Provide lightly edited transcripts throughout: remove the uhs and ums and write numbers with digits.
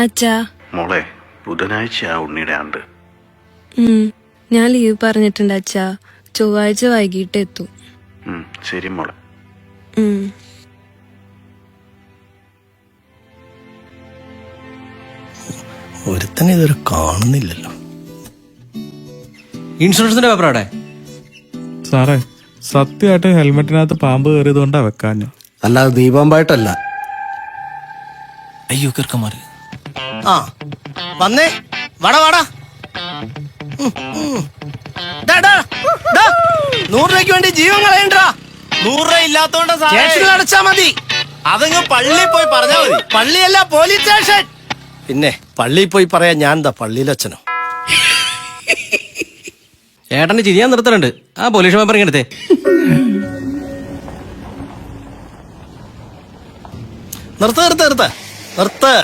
അച്ഛാ. മോളെ, ബുധനാഴ്ച ഉണ്ണിയുടെ ആണ്ട്. ഞാൻ ലീവ് പറഞ്ഞിട്ടുണ്ട് അച്ഛാ. ചൊവ്വാഴ്ച വൈകിട്ട് എത്തും. ശരി മോളെ. ഒരുത്തനെ ഇതൊരു കാണുന്നില്ലല്ലോ. ഇൻഷുറൻസിന്റെ പേപ്പർ അവിടെ. സാറേ, സത്യമായിട്ട് ഹെൽമെറ്റിനകത്ത് പാമ്പ് കയറിയതുകൊണ്ടാ വെക്കാഞ്ഞ, അല്ലാതെ ദീപാമ്പായിട്ടല്ല. അയ്യോ കിർക്കന്മാര്. ആ വന്നേ, വാടാ വാടാ. 100 രൂപയ്ക്ക് വേണ്ടി ജീവൻ കളയണ്ടാ. 100 രൂപ ഇല്ലാത്തോണ്ടാ സ്റ്റേഷനിൽ അടച്ചാ മതി. അതങ്ങ് പള്ളിയിൽ പോയി പറഞ്ഞാ മതി. പള്ളിയല്ല, പോലീസ് സ്റ്റേഷൻ. പിന്നെ പള്ളിയിൽ പോയി പറയാ ഞാൻ എന്താ പള്ളിയിലച്ഛനോ? ചേട്ടന് ചിരിയാൻ നിർത്തലുണ്ട്. ആ പോലീസ് പേപ്പർ ഇങ്ങെടുത്തേ. നിർത്ത്.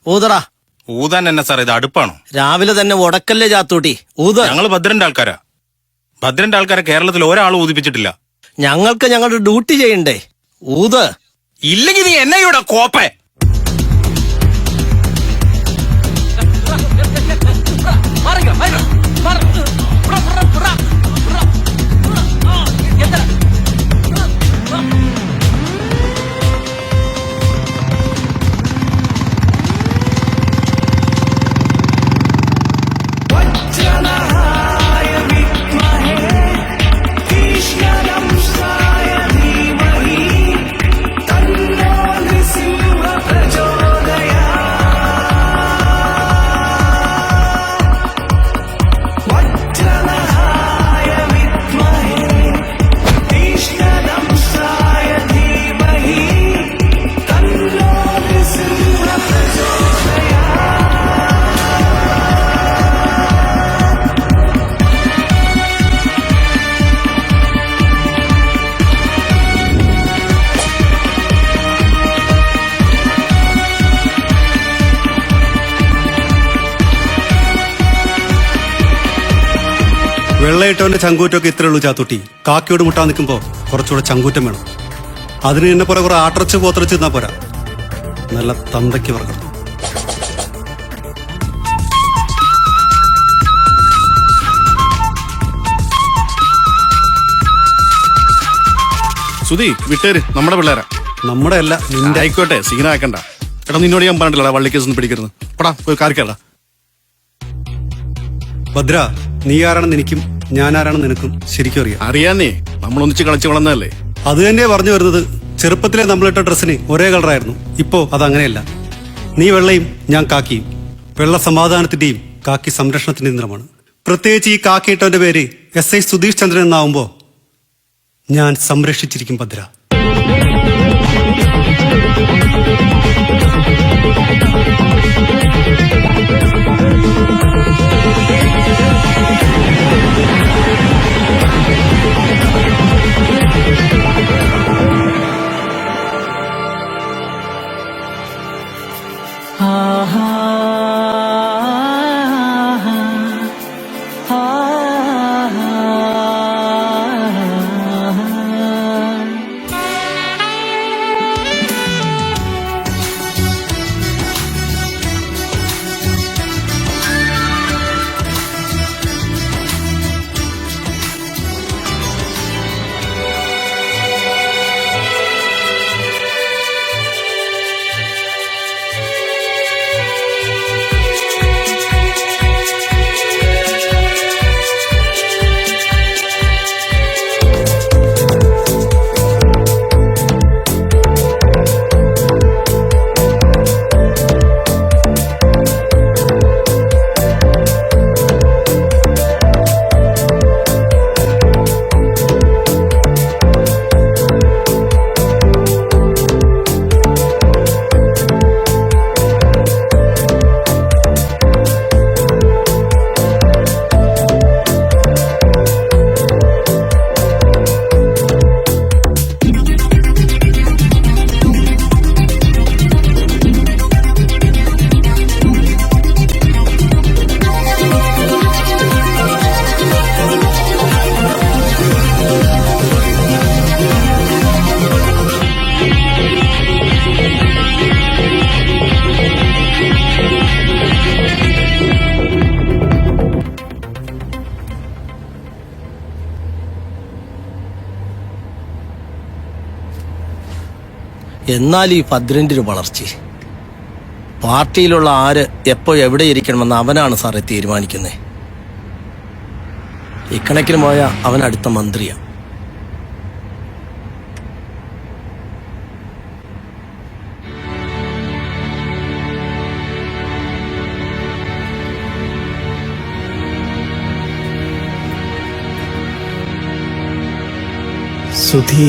ഊതറാ. ഊതാൻ എന്നെ സാർ, ഇത് അടുപ്പാണോ? രാവിലെ തന്നെ ഉടക്കല്ലേ ചാത്തൂട്ടി, ഊത. ഞങ്ങള് ഭദ്രന്റെ ആൾക്കാരാ. ഭദ്രന്റെ ആൾക്കാരെ കേരളത്തിൽ ഒരാൾ ഊതിപ്പിച്ചിട്ടില്ല. ഞങ്ങൾക്ക് ഞങ്ങളുടെ ഡ്യൂട്ടി ചെയ്യണ്ടേ? ഊത്. ഇല്ലെങ്കിൽ നീ എന്നെ ഇവിടെ കോപ്പേ. വെള്ളയിട്ടവന്റെ ചങ്കൂറ്റമൊക്കെ ഇത്രേ ഉള്ളൂ ചാത്തുട്ടി. കാക്കയോട് മുട്ടാൻ നിൽക്കുമ്പോ കുറച്ചുകൂടെ ചങ്കൂറ്റം വേണം. അതിന് എന്നെ പോലെ കുറെ ആട്ടറച്ച് പോത്തറച്ച് തിന്നാ പോരാ, നല്ല തന്തയ്ക്ക് വർഗം. സുധി വിട്ടേര്, നമ്മുടെ പിള്ളേരാ. നമ്മുടെ അല്ല, നിന്റെ. ആയിക്കോട്ടെ, സീനാക്കണ്ട. എടാ, നിന്നോട് ഞാൻ പറഞ്ഞില്ലടാ വള്ളി കേസൊന്നും പിടിക്കരുത്. പടാ പോയി കാറിക്കടാ. ഭദ്ര, നീ ആരാണെന്ന് എനിക്കും ഞാൻ ആരാണെന്ന് നിനക്കും ശരിക്കും അറിയാം. അറിയാന്നേ, നമ്മൾ ഒന്നിച്ച് കളിച്ചു വളർന്നതല്ലേ. അത് തന്നെ പറഞ്ഞു വരുന്നത്. ചെറുപ്പത്തിലെ നമ്മളിട്ട ഡ്രസ്സിന് ഒരേ കളറായിരുന്നു. ഇപ്പോ അതങ്ങനെയല്ല. നീ വെള്ളയും ഞാൻ കാക്കിയും. വെള്ള സമാധാനത്തിന്റെയും കാക്കി സംരക്ഷണത്തിന്റെയും നിറമാണ്. പ്രത്യേകിച്ച് ഈ കാക്കിയിട്ടവന്റെ പേര് SI സുധീഷ് ചന്ദ്രൻ എന്നാവുമ്പോ ഞാൻ സംരക്ഷിച്ചിരിക്കും ഭദ്ര. എന്നാൽ ഈ ഭദ്രന്റെ ഒരു വളർച്ച, പാർട്ടിയിലുള്ള ആര് എപ്പോ എവിടെ ഇരിക്കണമെന്ന് അവനാണ് സാറേ തീരുമാനിക്കുന്നത്. ഇക്കണക്കിന് പോയ അവൻ അടുത്ത മന്ത്രിയാ. സുധി,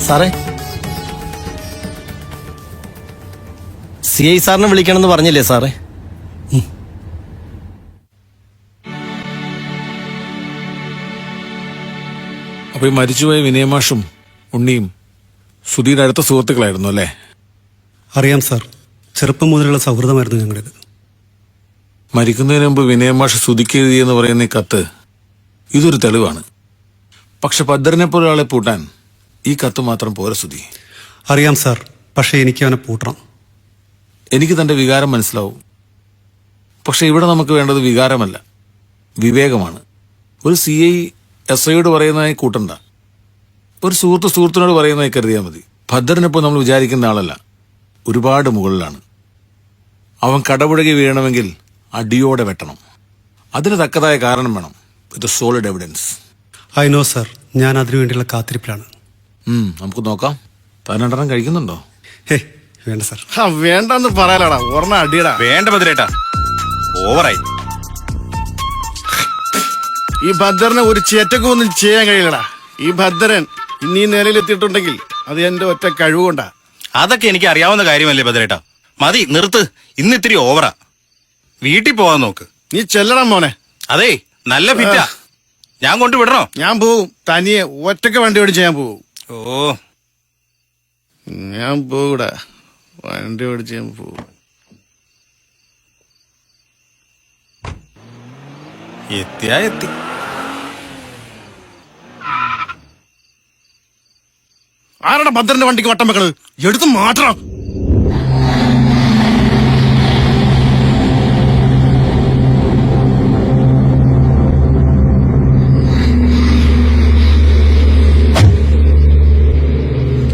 സാറേ, CI സാറിനെ വിളിക്കണമെന്ന് പറഞ്ഞില്ലേ സാറേ? അപ്പൊ ഈ മരിച്ചുപോയ വിനയമാഷും ഉണ്ണിയും സുധീയുടെ അടുത്ത സുഹൃത്തുക്കളായിരുന്നു അല്ലേ? അറിയാം സാർ, ചെറുപ്പം മുതലുള്ള സൗഹൃദമായിരുന്നു ഞങ്ങളുടേത്. മരിക്കുന്നതിന് മുമ്പ് വിനയമാഷ് സുധിക്ക് എഴുതിയെന്ന് പറയുന്ന ഈ കത്ത് ഇതൊരു തെളിവാണ്. പക്ഷെ ഭദ്രനെ പോലെ ഒരാളെ പൂട്ടാൻ ഈ കത്ത് മാത്രം പോരാ സുധി. അറിയാം സാർ, പക്ഷേ എനിക്ക് അവനെ പൂട്ടണം. എനിക്ക് തന്റെ വികാരം മനസ്സിലാവും. പക്ഷെ ഇവിടെ നമുക്ക് വേണ്ടത് വികാരമല്ല, വിവേകമാണ്. ഒരു CI SIയോട് പറയുന്നതായി കൂട്ടണ്ട, ഒരു സുഹൃത്തിനോട് പറയുന്നതായി കരുതിയാൽ മതി. ഭദ്രനിപ്പോൾ നമ്മൾ വിചാരിക്കുന്ന ആളല്ല, ഒരുപാട് മുകളിലാണ്. അവൻ കടപുഴകി വീഴണമെങ്കിൽ അടിയോടെ വെട്ടണം. അതിന് തക്കതായ കാരണം വേണം, with solid evidence. I know sir, ഞാൻ അതിനുവേണ്ടിയുള്ള കാത്തിരിപ്പിലാണ്. നമുക്ക് നോക്കാം. താൻ രണ്ടെണ്ണം കഴിക്കുന്നുണ്ടോ? ഹേ, വേണ്ട സാർ. വേണ്ടെന്ന് പറയാലടാ, ഓർമ്മ അടിയടാ. വേണ്ട ഭദ്രേട്ടാ, ഓവറായി. ഈ ഭദ്രനെ ഒരു ചേറ്റക്കും ഒന്നും ചെയ്യാൻ കഴിയില്ലടാ. ഈ ഭദ്രൻ ഇനി നിലയിലെത്തിയിട്ടുണ്ടെങ്കിൽ അത് എന്റെ ഒറ്റ കഴിവുകൊണ്ടാ. അതൊക്കെ എനിക്ക് അറിയാവുന്ന കാര്യമല്ലേ ഭദ്രേട്ടാ. മതി, നിർത്ത്. ഇന്ന് ഇത്തിരി ഓവറാ. വീട്ടിൽ പോവാൻ നോക്ക്. നീ ചെല്ലണം മോനെ. അതെ, നല്ല ഫിറ്റാ. ഞാൻ കൊണ്ടുവിടണോ? ഞാൻ പോവും, തനിയെ ഒറ്റക്ക് വണ്ടി ഓടിച്ച് ഞാൻ പോവും. ഓ, ഞാൻ പോകൂടാ, വണ്ടി ഓടിച്ച് ഞാൻ പോവും. എത്തിയാ എത്തി. ആരുടെ ഭദ്രന്റെ വണ്ടിക്ക് വട്ടം വെക്കണത്? എടുത്ത് മാറ്റണം.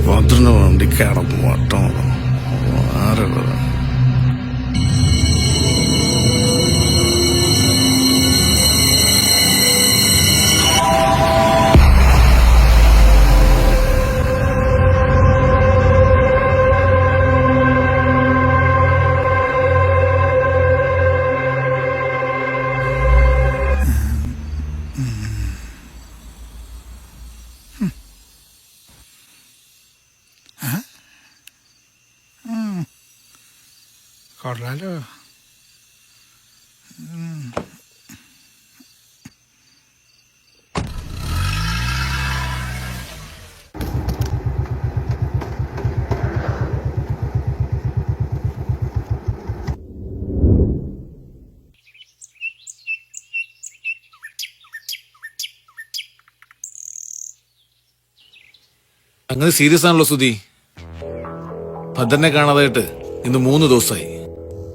ഭദ്രന്റെ വണ്ടിക്ക് അടപ്പ് വട്ടം ആരുടെ? കൊള്ളാലോ. അങ്ങനെ സീരിയസ് ആണല്ലോ സുധി. ഭദ്രനെ കാണാതായിട്ട് ഇന്ന് 3 ദിവസമായി.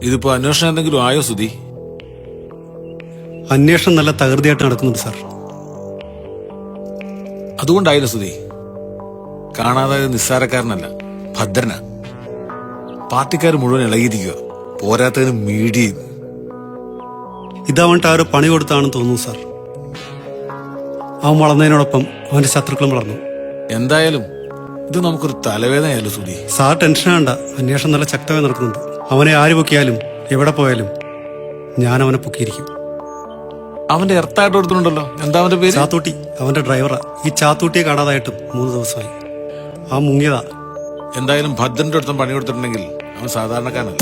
ഇതിപ്പോ അന്വേഷണം എന്തെങ്കിലും ആയോ സുധി? അന്വേഷണം നല്ല തകൃതിയായിട്ട് നടക്കുന്നുണ്ട് സാർ. അതുകൊണ്ടായില്ല സുധി. കാണാതായത് നിസ്സാരക്കാരനല്ല, ഭദ്രനാ. പാർട്ടിക്കാർ മുഴുവൻ ഇളകിയിരിക്കുക, പോരാത്തതിന് മീഡിയയും. ഇതവன்ട്ട് ആരോ പണി കൊടുത്താണെന്ന് തോന്നുന്നു സാർ. അവൻ വളർന്നതിനോടൊപ്പം അവന്റെ ശത്രുക്കളും വളർന്നു. എന്തായാലും ഇത് നമുക്കൊരു തലവേദനയല്ലോ സുധി. സാർ ടെൻഷൻ വേണ്ട, അന്വേഷണം നല്ല ശക്തമായി നടക്കുന്നുണ്ട്. അവനെ ആര് പൊക്കിയാലും എവിടെ പോയാലും ഞാൻ അവനെ പൊക്കിയിരിക്കും. അവന്റെ എർത്തായിട്ട് കൊടുത്തിട്ടുണ്ടല്ലോ, എന്താ അവന്റെ പേര്? ചാത്തൂട്ടി, അവന്റെ ഡ്രൈവറാ. ഈ ചാത്തൂട്ടിയെ കാണാതായിട്ടും 3 ദിവസമായി. ആ മുങ്ങിയതാ. എന്തായാലും ഭദ്രന്റെ അടുത്തും പണി കൊടുത്തിട്ടുണ്ടെങ്കിൽ അവൻ സാധാരണക്കാരനല്ല.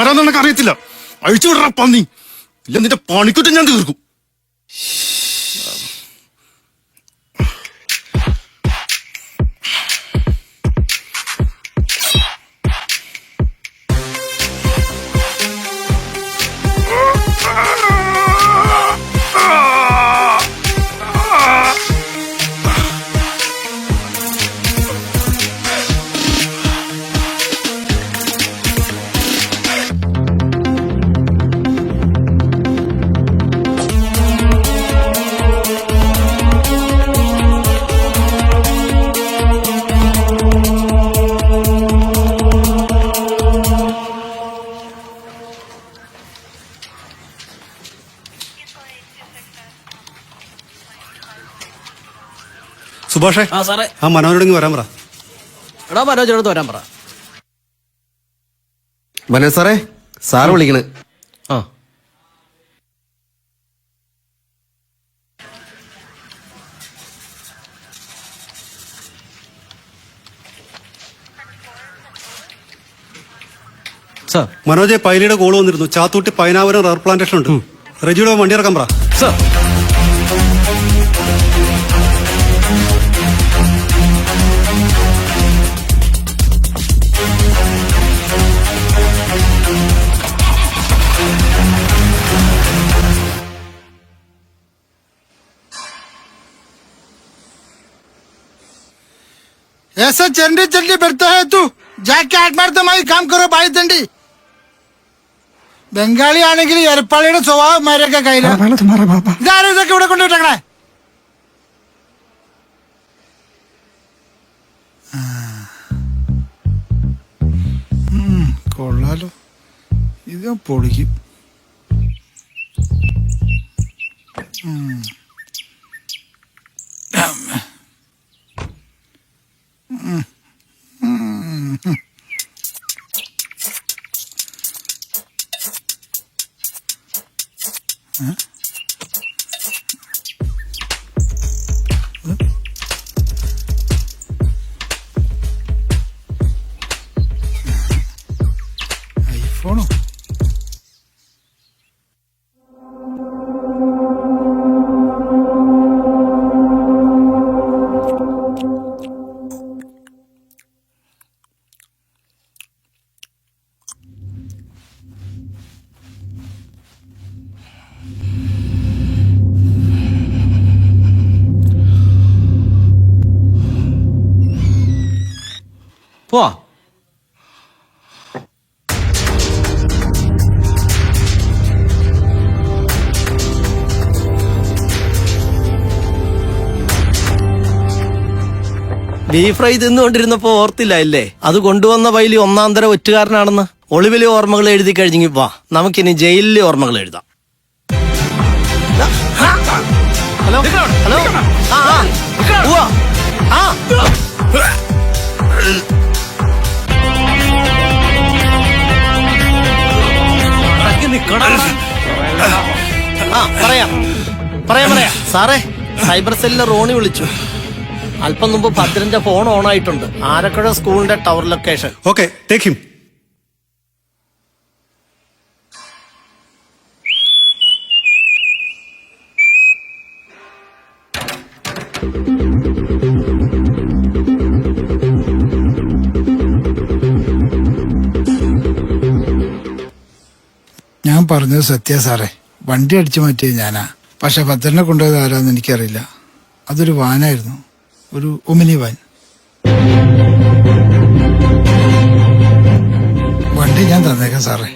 ആരാന്ന് നിനക്ക് അറിയത്തില്ല. അഴിച്ചു വിടറ പന്നി, ഇല്ല നിന്റെ പണിക്കുറ്റം ഞാൻ തീർക്കും. സുഭാഷേ, ആ സാറേ. ആ മനോനോടെങ്കിൽ വരാൻ പറ. എടാ മനോജോടത്ത് വരാൻ പറ. മനോജ് സാറേ, സാറ് വിളിക്കണ്. ആ സാർ. മനോജെ, പൈലിയുടെ കോള് വന്നിരുന്നു. ചാത്തൂട്ടി പൈനാവരം റബ്ബർ പ്ലാന്റേഷൻ ഉണ്ട്. റെജിയുടെ വണ്ടി ഇറക്കാൻ പറ. സാർ. ऐसा चंडी चंडी बैठता है तू, जाके ആത്മാർത്ഥമായി काम करो भाई दंडी. ബംഗാളി ആണെങ്കിൽ എരപ്പാളിയുടെ സ്വഭാവം മാരൊക്കെ കയ്യിലാണ്. ഇതാരും ഇതൊക്കെ ഇവിടെ കൊണ്ടുവിട്ടേ. കൊള്ളാലോ, ഇത് പൊളിക്കും. ഐഫോണോ? പോവാ. ബീഫ് ഫ്രൈ തിന്നുകൊണ്ടിരുന്നപ്പോ ഓർത്തില്ല അല്ലേ, അത് കൊണ്ടുവന്ന പൈലി ഒന്നാന്തര ഒറ്റുകാരനാണെന്ന്. ഒളിവിലെ ഓർമ്മകൾ എഴുതി കഴിഞ്ഞെങ്കിൽ വാ, നമുക്കിനി ജയിലിലെ ഓർമ്മകൾ എഴുതാം. ഹലോ ഹലോ, ആ ഉവ്വ. ആ പറയാം പറയാം പറയാം സാറേ, സൈബർ സെല്ലിലെ റോണി വിളിച്ചു. അല്പം മുമ്പ് ഭദ്രന്റെ ഫോൺ ഓൺ ആയിട്ടുണ്ട്. ആരക്കുഴ സ്കൂളിന്റെ tower location. Okay, take him. ഞാൻ പറഞ്ഞത് സത്യ സാറേ, വണ്ടി അടിച്ചു മാറ്റിയത് ഞാനാ. പക്ഷെ ഭദ്രനെ കൊണ്ടുപോയത് ആരാന്ന് എനിക്കറിയില്ല. അതൊരു വാനായിരുന്നു, ഒരു ഒമിനി വാൻ. വണ്ടി ഞാൻ തന്നേക്കാം സാറേ,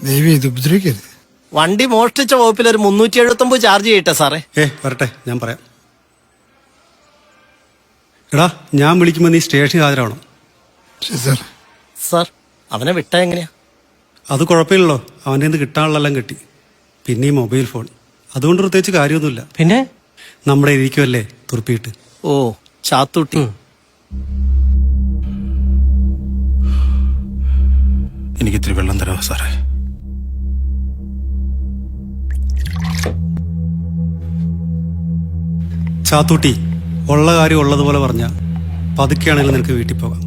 ദയവ് ചെയ്ത് ഉപദ്രവിക്കരുത്. വണ്ടി മോഷ്ടിച്ച വകുപ്പിൽ ഒരു 379 ചാർജ് ചെയ്യട്ടെ സാറേ? വരട്ടെ, ഞാൻ പറയാം. എടാ, ഞാൻ വിളിക്കുമ്പോൾ നീ സ്റ്റേഷനിൽ ഹാജരാവണം. ശരി സാർ. സാർ, അവനെ വിട്ടാ എങ്ങനെയാ? അത് കുഴപ്പമില്ലല്ലോ, അവൻ്റെ നിന്ന് കിട്ടാനുള്ളതെല്ലാം കിട്ടി. പിന്നെ ഈ മൊബൈൽ ഫോൺ, അതുകൊണ്ട് പ്രത്യേകിച്ച് കാര്യമൊന്നുമില്ല. പിന്നെ നമ്മുടെ ഇരിക്കുമല്ലേ തുറപ്പിയിട്ട്. ഓ, ചാത്തൂട്ടി. എനിക്കിത്തിരി വെള്ളം തരാമോ സാറേ? ചാത്തൂട്ടി, ഉള്ള കാര്യം ഉള്ളതുപോലെ പറഞ്ഞ പതുക്കെയാണെങ്കിലും നിനക്ക് വീട്ടിൽ പോകാം.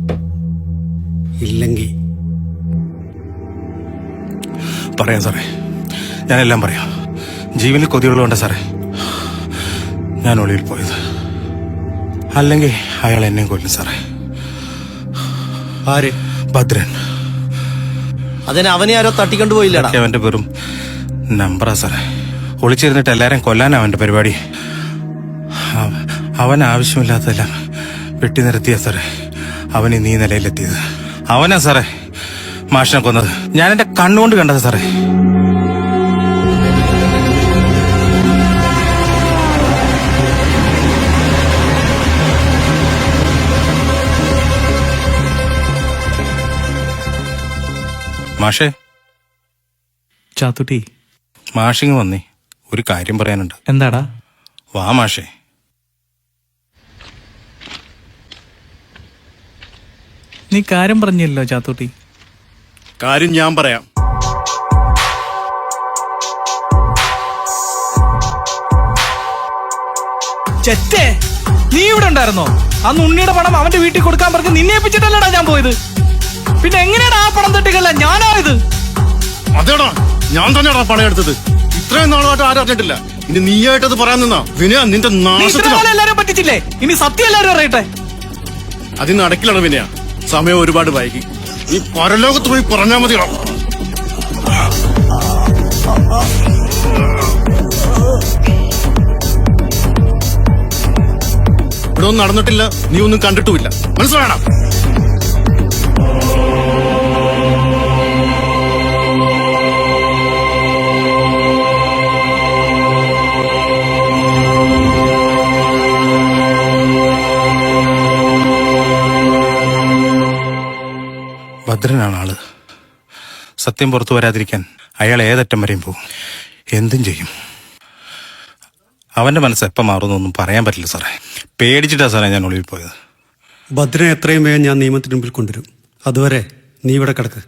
ഇല്ലെങ്കിൽ പറയാം സാറേ, ഞാനെല്ലാം പറയാം. ജീവനിൽ കൊതികളുണ്ട് സാറേ ഞാൻ ഒളിവിൽ പോയത്. അല്ലെങ്കിൽ അയാൾ എന്നെ കൊല്ലും സാറേ. ആര്? ഭദ്രൻ. അതിന് അവനെ ആരോ തട്ടിക്കൊണ്ടുപോയില്ലടാ. അവന്റെ വെറും നമ്പറാ സാറേ. ഒളിച്ചിരുന്നിട്ട് എല്ലാരും കൊല്ലാനാ അവന്റെ പരിപാടി. അവൻ ആവശ്യമില്ലാത്തതെല്ലാം വെട്ടി നിരത്തിയ സാറേ അവൻ ഇന്ന് ഈ നിലയിലെത്തിയത്. അവനാ സാറേ മാഷിനെ കൊന്നത്. ഞാൻ എന്റെ കണ്ണുകൊണ്ട് കണ്ടത് സാറേ. മാഷേ, ചാത്തുട്ടി, മാഷിങ് വന്നേ, ഒരു കാര്യം പറയാനുണ്ട്. എന്താടാ? വാ മാഷേ. നീ കാര്യം പറഞ്ഞല്ലോ ചാത്തുട്ടി. കാര്യം ഞാൻ പറയാം. ചെറ്റേ, നീ ഇവിടെ ഉണ്ടായിരുന്നോ? അന്ന് ഉണ്ണിയുടെ പണം അവന്റെ വീട്ടിൽ കൊടുക്കാൻ പറഞ്ഞ് നിന്നെ ഏൽപ്പിച്ചിട്ടല്ലടാ ഞാൻ പോയത്. പിന്നെ എങ്ങനെയാടാ ആ പണം തട്ടിക്കല്ല ഞാനായത്? അതേടാ, ഞാൻ തന്നെയാടാ പണം എടുത്തത്. ഇത്രയും നാളായിട്ട് ആരും അറിഞ്ഞിട്ടില്ല. ഇനി നീയായിട്ടത് പറയാൻ നിന്നാ വിനയ നിന്റെ നാശത്തിനാ. എല്ലാരും പറ്റിച്ചില്ലേ? ഇനി സത്യം എല്ലാരും അറിയട്ടെ. അതിന് നടക്കിലാണ് വിനയ. സമയം ഒരുപാട് വൈകി. നീ പരലോകത്ത് പോയി പറഞ്ഞാൽ മതിയോ? ഇവിടെ ഒന്നും നടന്നിട്ടില്ല, നീ ഒന്നും കണ്ടിട്ടുമില്ല. മനസ്സിലായണം. ഭദ്രനാണ് ആള്. സത്യം പുറത്തു വരാതിരിക്കാൻ അയാൾ ഏതറ്റം വരെയും പോകും, എന്തും ചെയ്യും. അവന്റെ മനസ്സ് എപ്പം മാറുന്നൊന്നും പറയാൻ പറ്റില്ല സാറേ. പേടിച്ചിട്ടാ സാറേ ഞാൻ ഒളിവിൽ പോയത്. ഭദ്രനെ എത്രയും വേഗം ഞാൻ നിയമത്തിന് മുമ്പിൽ കൊണ്ടുവരും. അതുവരെ നീ ഇവിടെ കിടക്ക്.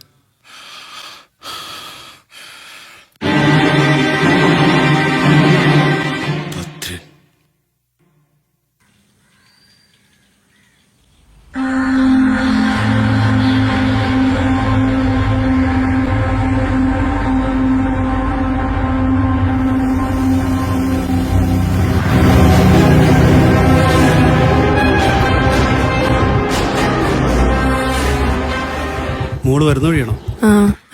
മോള് വരുന്ന വഴിയാണോ? ആ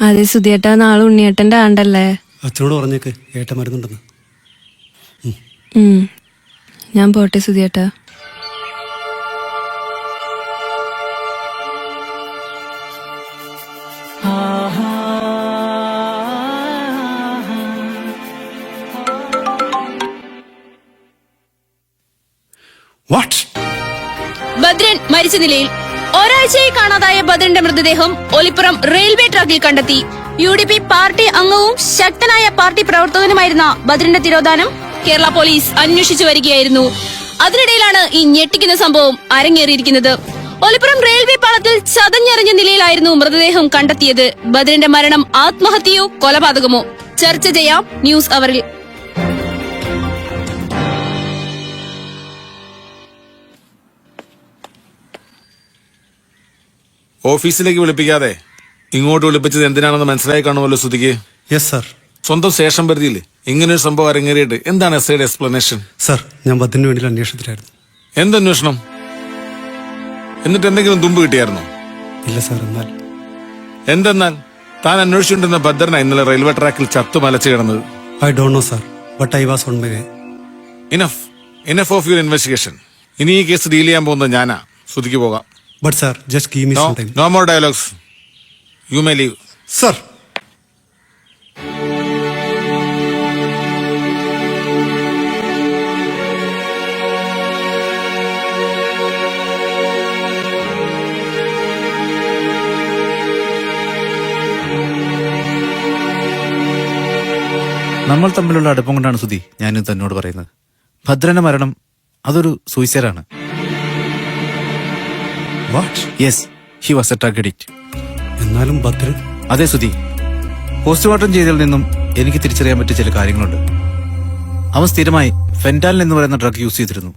അതെ സുധിയേട്ടാ, നാളെ ഉണ്ണിയേട്ടന്റെ ആണ്ടല്ലേ. അച്ഛനോട് പറഞ്ഞേക്ക് ഏട്ടൻ മരുന്നുണ്ടെന്ന്. ഞാൻ പോട്ടെ സുധിയേട്ടാ. വാട്ട്? ഭദ്രൻ മരിച്ച നിലയിൽ. ഒരാഴ്ചയായി കാണാതായ ഭദ്രന്റെ മൃതദേഹം ഒലിപ്പുറം റെയിൽവേ ട്രാക്കിൽ കണ്ടെത്തി. UDP പാർട്ടി അംഗവും ശക്തനായ പാർട്ടി പ്രവർത്തകനുമായിരുന്ന ഭദ്രന്റെ തിരോധാനം കേരള പോലീസ് അന്വേഷിച്ചു വരികയായിരുന്നു. അതിനിടയിലാണ് ഈ ഞെട്ടിക്കുന്ന സംഭവം അരങ്ങേറിയിരിക്കുന്നത്. ഒലിപ്പുറം റെയിൽവേ പാളത്തിൽ ചതഞ്ഞെറിഞ്ഞ നിലയിലായിരുന്നു മൃതദേഹം കണ്ടെത്തിയത്. ഭദ്രന്റെ മരണം ആത്മഹത്യയോ കൊലപാതകമോ? ചർച്ച ചെയ്യാം ന്യൂസ് അവറിൽ. ഓഫീസിലേക്ക് വിളിപ്പിക്കാതെ ഇങ്ങോട്ട് വിളിപ്പിച്ചത് എന്തിനാണെന്ന് മനസ്സിലായി കാണുമല്ലോ സുധിക്ക്. Yes sir. സ്വന്തം സ്റ്റേഷൻ പരിധിയിൽ ഇങ്ങനൊരു സംഭവം അരങ്ങേറിയിട്ട് എന്താണ് എസ്ഐയുടെ എക്സ്പ്ലനേഷൻ? സർ, ഞാൻ ഭദ്രന് വേണ്ടി അന്വേഷണത്തിലായിരുന്നു. എന്തന്വേഷണം? എന്നിട്ട് എന്തെങ്കിലും തുമ്പ് കിട്ടിയായിരുന്നോ? ഇല്ല സർ. എന്തെന്നാൽ താൻ അന്വേഷിച്ചുകൊണ്ടിരുന്ന ഭദ്രന ഇന്നലെ റെയിൽവേ ട്രാക്കിൽ ചത്തു മലച്ചു കിടന്നത്. I don't know sir, but I was on my way. Enough of your investigation. ഇനി ഈ കേസ് ഡീൽ ചെയ്യാൻ പോകുന്നത് ഞാനാ. സുധിക്ക് പോകാം. But sir, just give me some time. No more dialogues. You may leave. Sir. നമ്മൾ തമ്മിലുള്ള അടുപ്പം കൊണ്ടാണ് സുധി ഞാനും തന്നോട് പറയുന്നത്. ഭദ്രന്റെ മരണം അതൊരു സൂയിസൈഡാണ്. What? Yes, he was a drug addict. എന്നാലും ഭദ്രൻ. അതെ സുധി, പോസ്റ്റ്മോർട്ടം ചെയ്തതിൽ നിന്നും എനിക്ക് തിരിച്ചറിയാൻ പറ്റിയ ചില കാര്യങ്ങളുണ്ട്. അവൻ സ്ഥിരമായി ഫെന്റാലിൻ എന്ന് പറയുന്ന ഡ്രഗ് യൂസ് ചെയ്തിരുന്നു.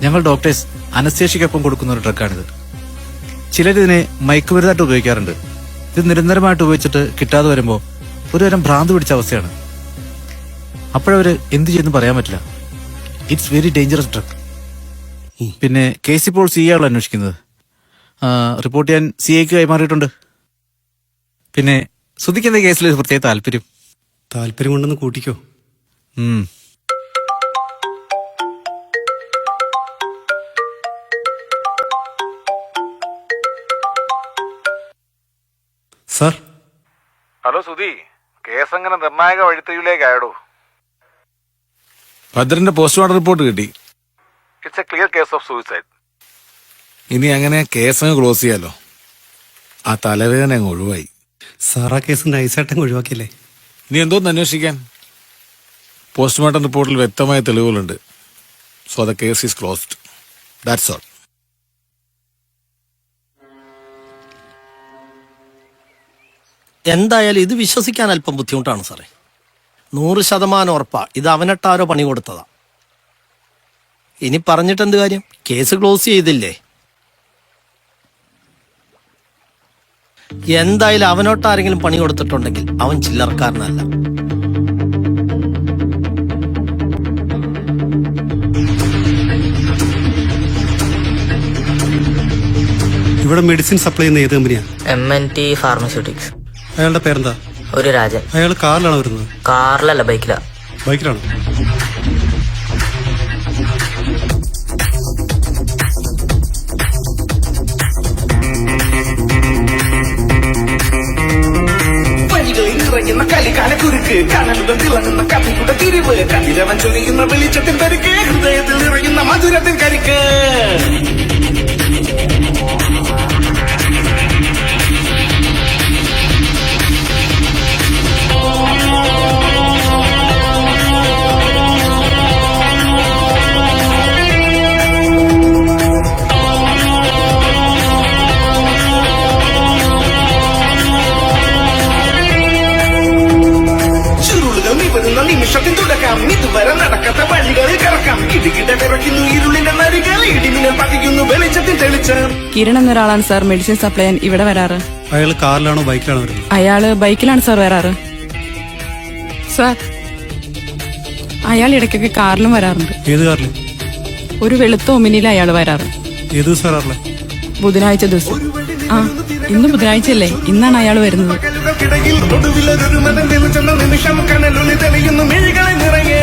ഞങ്ങൾ ഡോക്ടേഴ്സ് അനസ്തേഷ്യക്കൊപ്പം കൊടുക്കുന്ന ഒരു ഡ്രഗാണിത്. ചിലരിതിനെ മയക്കുമരുന്നായിട്ട് ഉപയോഗിക്കാറുണ്ട്. ഇത് നിരന്തരമായിട്ട് ഉപയോഗിച്ചിട്ട് കിട്ടാതെ വരുമ്പോൾ ഒരു തരം ഭ്രാന്ത് പിടിച്ച അവസ്ഥയാണ്. അപ്പോഴവര് എന്ത് ചെയ്യുന്നു പറയാൻ പറ്റില്ല. It's very dangerous drug. പിന്നെ കേസ് ഇപ്പോൾ സി ആൾ അന്വേഷിക്കുന്നത്. റിപ്പോർട്ട് ചെയ്യാൻ സി ഐക്ക് കൈമാറിയിട്ടുണ്ട്. പിന്നെ ശ്രുതിക്കുന്ന കേസിൽ ഒരു പ്രത്യേക താല്പര്യം കൊണ്ടൊന്ന് കൂട്ടിക്കോ. സാർ. ഹലോ സുധി, കേസ് അങ്ങനെ നിർണായക വഴിത്തിരിവിലേക്കായടോ. ഭദ്രന്റെ പോസ്റ്റ്മോർട്ടം റിപ്പോർട്ട് കിട്ടി. It's A clear case of suicide. ഇനി അങ്ങനെ കേസ് അങ്ങ് ക്ലോസ് ചെയ്യാലോ. ആ തലവേദന അങ്ങ് ഒഴിവായി. സാർ ആ കേസ് നൈസായിട്ടങ്ങ് ഒഴിവാക്കിയല്ലേ. നീ എന്തോന്ന് അന്വേഷിക്കാൻ? പോസ്റ്റ്മോർട്ടം റിപ്പോർട്ടിൽ വ്യക്തമായ തെളിവുകളുണ്ട്. So the case is closed. That's all. എന്തായാലും ഇത് വിശ്വസിക്കാൻ അല്പം ബുദ്ധിമുട്ടാണ് സാറേ. 100% ഉറപ്പാ ഇത് അവനട്ടാരോ പണി കൊടുത്തതാ. ഇനി പറഞ്ഞിട്ടെന്ത് കാര്യം? കേസ് ക്ലോസ് ചെയ്തില്ലേ? എന്തായാലും അവനോട്ടാരെങ്കിലും പണി കൊടുത്തിട്ടുണ്ടെങ്കിൽ അവൻ ചില്ലറക്കാരനല്ല. ഇവിടെ മെഡിസിൻ സപ്ലൈ ചെയ്യുന്ന ഏത് കമ്പനിയാ? MNT pharmaceutics. അയാളുടെ പേരെന്താ? ഒരു രാജൻ. അയാൾ കാറിലാണോ വരുന്നത്? കാറിലല്ല, ബൈക്കിലാ. ബൈക്കിലാണോ? കലികാലക്കുരുക്ക് കനലുകൾ തിളങ്ങുന്ന കഥയുടെ തിരിവ് കതിരവൻ ചൊരിയുന്ന വെളിച്ചത്തിൻ പെരുക്ക് ഹൃദയത്തിൽ നിറയുന്ന മധുരത്തിൻ കരിക്ക്. നിമിഷത്തിൽ തുടക്കാം ഇതുവരെ നടക്കാത്ത വഴികളിൽ കിടക്കാം. കിടുകിട വിറയ്ക്കുന്നു ഇരുളിന്റെ നരികൾ, ഇടിമിന്നൽ പതിക്കുന്നു വെളിച്ചത്തിൽ തെളിച്ചം. കിരൺ എന്നൊരാളാണ് സാർ മെഡിസിൻ സപ്ലൈ ചെയ്യാൻ ഇവിടെ വരാറ്. അയാൾ കാറിലാണോ ബൈക്കിലാണോ വരുന്നത്? അയാള് ബൈക്കിലാണ് സാർ വരാറ്. സാർ, അയാൾ ഇടയ്ക്കൊക്കെ കാറിലും വരാറുണ്ട്. ഏത് കാറിൽ? ഒരു വെളുത്ത ഒമിനിയിൽ അയാൾ വരാറ്. ഏത് ദിവസം വരാറില്ല? ബുധനാഴ്ച ദിവസം. ആ, ഇന്ന് ബുധനാഴ്ചയല്ലേ, ഇന്നാണ് അയാൾ വരുന്നത്. നിമിഷം കനലുള്ളി തെളിയുന്നു മിഴികളെ നിറയെ.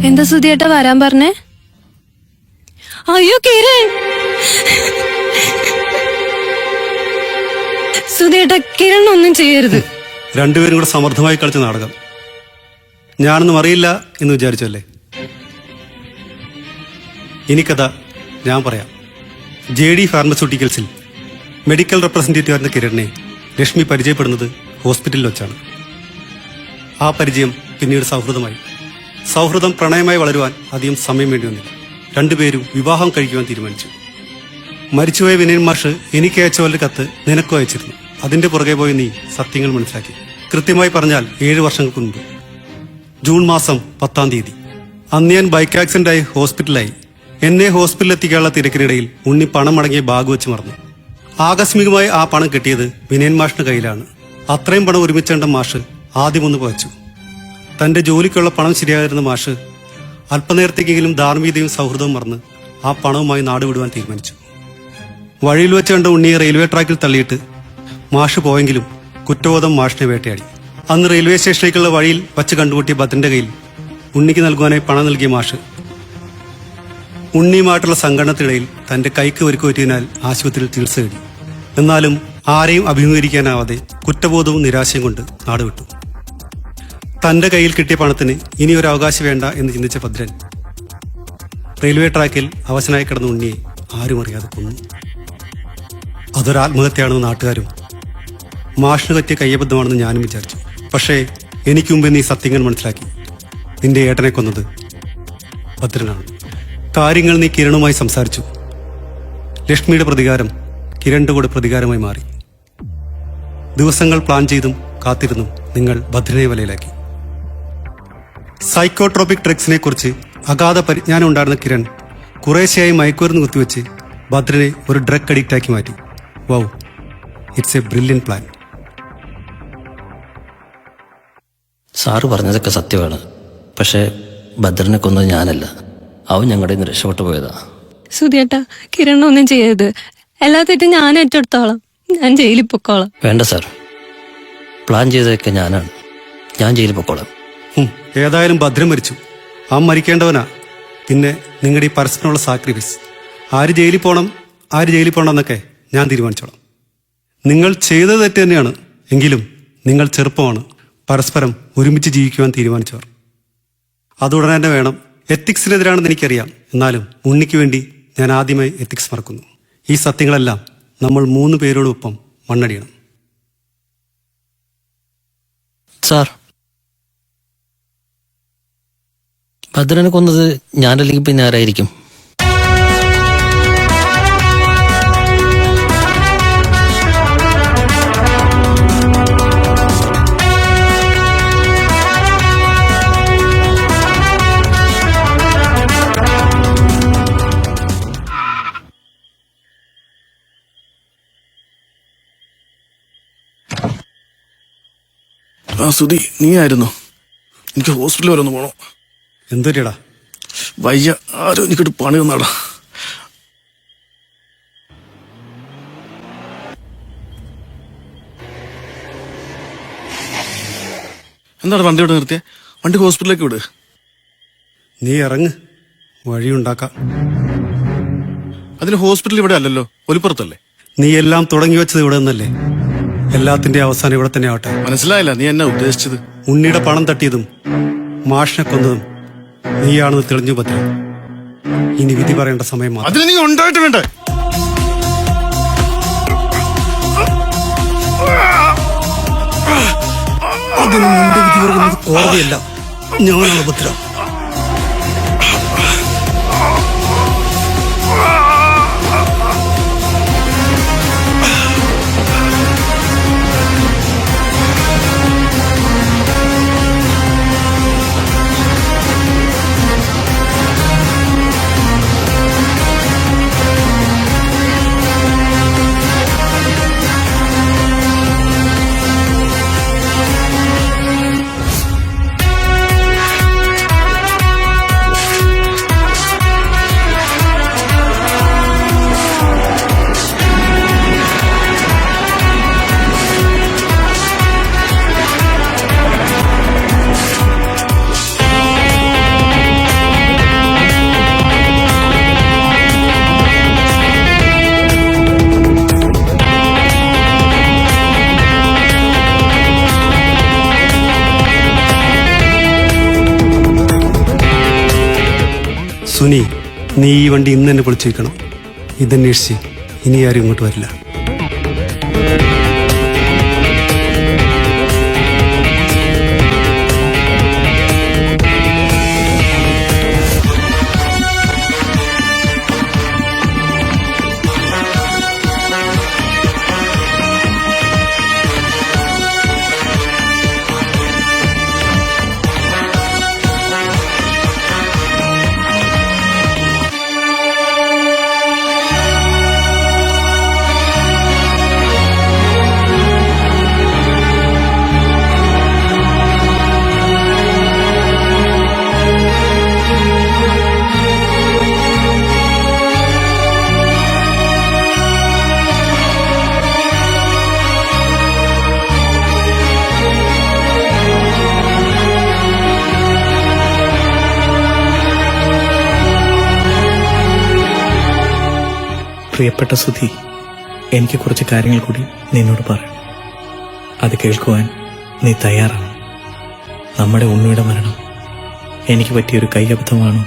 എന്താ സുധിയേട്ടാ വരാൻ പറഞ്ഞേ? അയ്യോ കിരൺ, സുധിയേട്ട കിരൺ ഒന്നും ചെയ്യരുത്. രണ്ടുപേരും കൂടെ സമർത്ഥമായി കളിച്ച നാടകം. ഞാനൊന്നും അറിയില്ല എന്ന് വിചാരിച്ചല്ലേ? ഇനി കഥ ഞാൻ പറയാം. JD ഫാർമസ്യൂട്ടിക്കൽസിൽ മെഡിക്കൽ റെപ്രസെന്റേറ്റീവ് ആയിരുന്ന കിരണിനെ ലക്ഷ്മി പരിചയപ്പെടുന്നത് ഹോസ്പിറ്റലിൽ വെച്ചാണ്. ആ പരിചയം പിന്നീട് സൗഹൃദമായി. സൗഹൃദം പ്രണയമായി വളരുവാൻ അധികം സമയം വേണ്ടി വന്നില്ല. രണ്ടുപേരും വിവാഹം കഴിക്കുവാൻ തീരുമാനിച്ചു. മരിച്ചുപോയ വിനയൻ മാഷ് എനിക്ക് അയച്ച പോലെ കത്ത് നിനക്കും അയച്ചിരുന്നു. അതിന്റെ പുറകെ പോയി നീ സത്യങ്ങൾ മനസ്സിലാക്കി. കൃത്യമായി പറഞ്ഞാൽ 7 വർഷങ്ങൾക്ക് മുൻപ് ജൂൺ മാസം 10-ാം തീയതി. അന്ന് ഞാൻ ബൈക്ക് ആക്സിഡന്റായി ഹോസ്പിറ്റലായി. എന്നെ ഹോസ്പിറ്റലിൽ എത്തിക്കാനുള്ള തിരക്കിനിടയിൽ ഉണ്ണി പണം അടങ്ങിയ ബാഗ് വെച്ച് മറന്നു. ആകസ്മികമായി ആ പണം കിട്ടിയത് വിനയൻ മാഷിന്റെ കയ്യിലാണ്. അത്രയും പണം ഒരുമിച്ചേണ്ട മാഷ് ആദ്യമൊന്ന് പകച്ചു. തന്റെ ജോലിക്കുള്ള പണം ശരിയായിരുന്ന മാഷ് അല്പനേരത്തേക്കെങ്കിലും ധാർമ്മികതയും സൗഹൃദവും മറന്ന് ആ പണവുമായി നാട് വിടുവാൻ തീരുമാനിച്ചു. വഴിയിൽ വെച്ച് കണ്ട ഉണ്ണിയെ റെയിൽവേ ട്രാക്കിൽ തള്ളിയിട്ട് മാഷ് പോയെങ്കിലും കുറ്റബോധം മാഷിനെ വേട്ടയാടി. അന്ന് റെയിൽവേ സ്റ്റേഷനിലേക്കുള്ള വഴിയിൽ വച്ച് കണ്ടുമുട്ടിയ ഭദ്രന്റെ കയ്യിൽ ഉണ്ണിക്ക് നൽകുവാനായി പണം നൽകിയ മാഷ് ഉണ്ണിയുമായിട്ടുള്ള സംഘടനത്തിനിടയിൽ തന്റെ കൈക്ക് ഒരുക്ക് പറ്റിയതിനാൽ ആശുപത്രിയിൽ ചികിത്സ തേടി. എന്നാലും ആരെയും അഭിമുഖീകരിക്കാനാവാതെ കുറ്റബോധവും നിരാശയും കൊണ്ട് നാടുവിട്ടു. തന്റെ കയ്യിൽ കിട്ടിയ പണത്തിന് ഇനി ഒരു അവകാശം വേണ്ട എന്ന് ചിന്തിച്ച ഭദ്രൻ റെയിൽവേ ട്രാക്കിൽ അവശനായി കിടന്ന ഉണ്ണിയെ ആരും അറിയാതെ കൊന്നു. അതൊരു ആത്മഹത്യയാണെന്ന് നാട്ടുകാരും മാഷിന് പറ്റിയ കയ്യബദ്ധമാണെന്ന് ഞാനും വിചാരിച്ചു. പക്ഷേ എനിക്ക് മുമ്പേ നീ സത്യങ്ങൾ മനസ്സിലാക്കി. നിന്റെ ഏട്ടനെ കൊന്നത് ഭദ്രനാണ്. കാര്യങ്ങൾ നീ കിരണുമായി സംസാരിച്ചു. ലക്ഷ്മിയുടെ പ്രതികാരം കിരണിന്റെ കൂടെ പ്രതികാരമായി മാറി. ദിവസങ്ങൾ പ്ലാൻ ചെയ്തും കാത്തിരുന്നും നിങ്ങൾ ഭദ്രനെ വലയിലാക്കി. സൈക്കോട്രോപിക് ഡ്രഗ്സിനെ കുറിച്ച് അഗാധ പരിജ്ഞാനം ഉണ്ടായിരുന്ന കിരൺ കുറേശ്ശെയായി മയക്കുമരുന്ന് കുത്തിവെച്ച് ഭദ്രനെ ഒരു ഡ്രഗ് അഡിക്റ്റാക്കി മാറ്റി. Wow, it's A brilliant plan. Sir പറഞ്ഞതൊക്കെ സത്യമാണ്. പക്ഷേ ഭദ്രനെ കൊന്നത് ഞാനല്ല, അവൻ ഞങ്ങളുടെ നിന്ന് രക്ഷപ്പെട്ടു പോയതാ. സുധിയേട്ട കിരൺ ഒന്നും ചെയ്യരുത്. എല്ലാ തെറ്റും ഞാൻ ഏറ്റെടുത്തോളാം. ഞാൻ ജയിലിൽ പൊക്കോളാം. വേണ്ട സാർ, പ്ലാൻ ചെയ്തതൊക്കെ ഞാനാണ്. ഞാൻ ജയിലിൽ പൊക്കോളാം. ഏതായാലും ഭദ്രൻ മരിച്ചു. ആ മരിക്കേണ്ടവനാ. പിന്നെ നിങ്ങളുടെ ഈ പരസ്പരമുള്ള സാക്രിഫൈസ്, ആര് ജയിലിൽ പോകണം എന്നൊക്കെ ഞാൻ തീരുമാനിച്ചോളാം. നിങ്ങൾ ചെയ്തത് തെറ്റ് തന്നെയാണ്. എങ്കിലും നിങ്ങൾ ചെറുപ്പമാണ്. പരസ്പരം ഒരുമിച്ച് ജീവിക്കുവാൻ തീരുമാനിച്ചവർ. അതുടനെ തന്നെ വേണം. എത്തിക്സിനെതിരാണെന്ന് എനിക്കറിയാം. എന്നാലും ഉണ്ണിക്ക് വേണ്ടി ഞാൻ ആദ്യമായി എത്തിക്സ് മറക്കുന്നു. ഈ സത്യങ്ങളെല്ലാം നമ്മൾ 3 പേരോടൊപ്പം മണ്ണടിയണം. സാർ, ഭദ്രനെ കൊന്നത് ഞാനല്ലെങ്കിൽ പിന്നെ ആരായിരിക്കും? സുധി, നീ ആയിരുന്നു? എനിക്ക് ഹോസ്പിറ്റലിൽ വരെ ഒന്ന് പോണോ. എന്തൊരിടാ വയ്യ, ആരോ എനിക്കിട്ട് പണി തന്നാടാ. എന്താണ് വണ്ടി ഇവിടെ നിർത്തിയ? വണ്ടി ഹോസ്പിറ്റലിലേക്ക് വിട്. നീ ഇറങ്ങ്, വഴിയുണ്ടാക്കാം. അതിന് ഹോസ്പിറ്റൽ ഇവിടെ അല്ലല്ലോ, ഒലിപ്പുറത്തല്ലേ? നീ എല്ലാം തുടങ്ങി വെച്ചത് ഇവിടെ നിന്നല്ലേ? എല്ലാത്തിന്റെ അവസാനം ഇവിടെ തന്നെ ആവട്ടെ. മനസ്സിലായില്ല നീ എന്നാ ഉദ്ദേശിച്ചത്? ഉണ്ണിയുടെ പണം തട്ടിയതും മാഷിനെ കൊന്നതും നീയാണെന്ന് തെളിഞ്ഞു ഭദ്രൻ. ഇനി വിധി പറയേണ്ട സമയം മാത്രം. അതിന് നീ ഉണ്ടായിട്ട് വേണ്ടേ? അതിന് നിന്റെ വിധി പറയുന്നത് കോടതിയല്ല, ഞാനാണ് ഭദ്ര. സുനി, നീ ഈ വണ്ടി ഇന്ന് തന്നെ പൊളിച്ചു വയ്ക്കണം. ഇതന്വേഷിച്ച് ഇനി ആരും ഇങ്ങോട്ട് വരില്ല. പ്രിയപ്പെട്ട സുധി, എനിക്ക് കുറച്ച് കാര്യങ്ങൾ കൂടി നിന്നോട് പറയണം. അത് കേൾക്കുവാൻ നീ തയ്യാറാണ്? നമ്മുടെ ഉണ്ണിയുടെ മരണം എനിക്ക് പറ്റിയൊരു കൈയബദ്ധമാണോ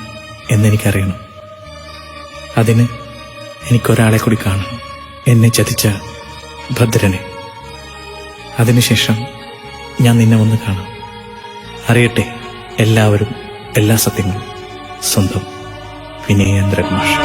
എന്നെനിക്കറിയണം. അതിന് എനിക്കൊരാളെ കൂടി കാണണം, എന്നെ ചതിച്ച ഭദ്രനെ. അതിനുശേഷം ഞാൻ നിന്നെ ഒന്ന് കാണാം. അറിയട്ടെ എല്ലാവരും എല്ലാ സത്യങ്ങളും. സ്വന്തം വിനയേന്ദ്രൻ മാഷ്.